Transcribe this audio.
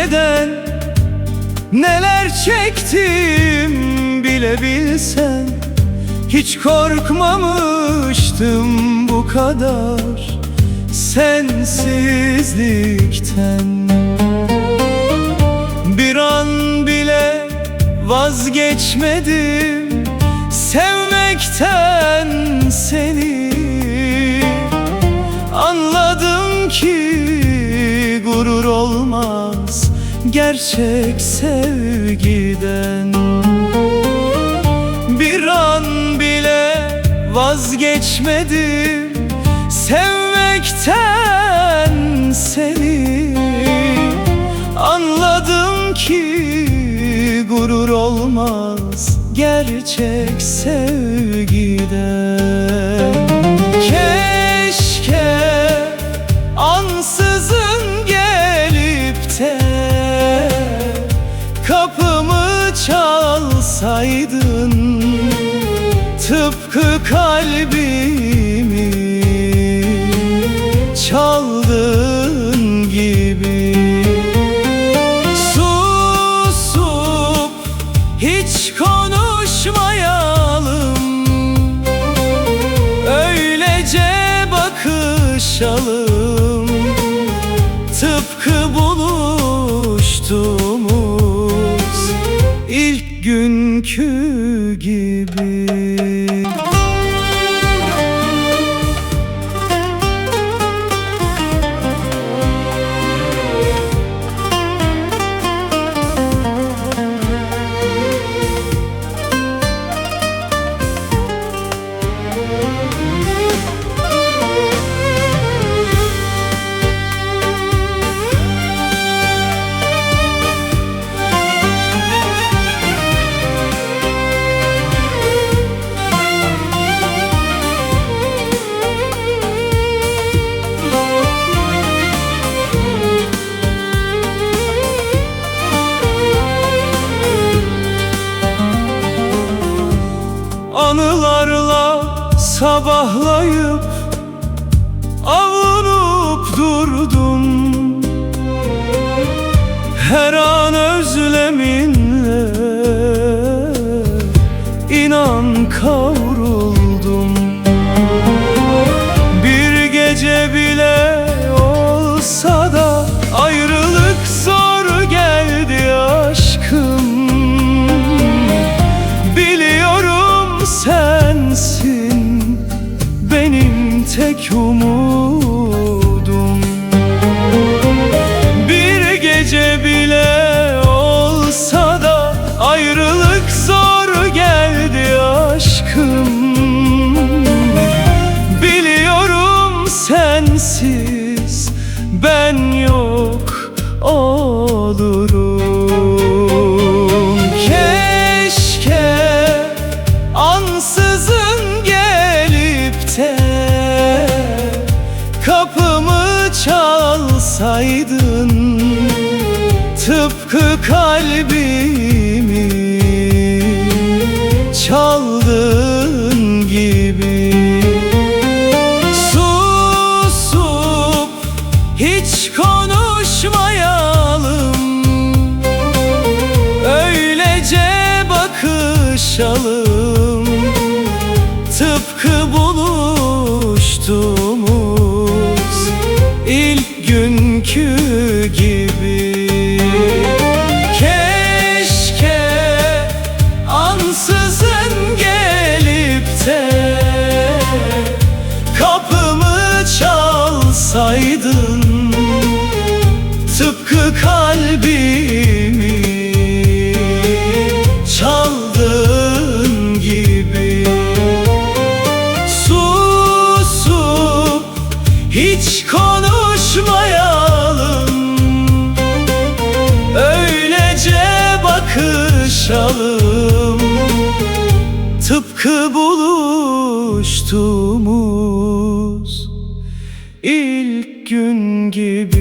sevmeden neler çektim bile bilsen. Hiç korkmamıştım bu kadar sensizlikten. Bir an bile vazgeçmedim sevmekten seni. Anladım ki gurur olmaz gerçek sevgiden. Bir an bile vazgeçmedim sevmekten seni. Anladım ki gurur olmaz gerçek sevgiden. Keşke ansızın gelip de kapımı çalsaydın, tıpkı kalbimi çaldığın gibi. Susup hiç konuşmayalım, öylece bakışalım, tıpkı buluştuğumuz ilk günkü gibi. Anılarla sabahlayıp avunup durdum. Her an özleminle inan kavruldum. Bir gece bile olsa da ayrılık zor geldi aşkım. Biliyorum sensin benim tek umudum. Bir gece bile olsa da ayrılık zor geldi aşkım. Biliyorum sensiz ben yok olurum. Keşke ansızın gelip de kapımı çalsaydın, tıpkı kalbimi çaldığın gibi. Susup hiç konuşmayalım, öylece bakışalım, tıpkı buluştuğumuz ilk günkü gibi. Keşke ansızın gelip de kapımı çalsaydın, tıpkı kalbimi çaldığın gibi. Susup hiç konuşmayalım, öylece bakışalım, tıpkı buluştuğumuz ilk gün gibi.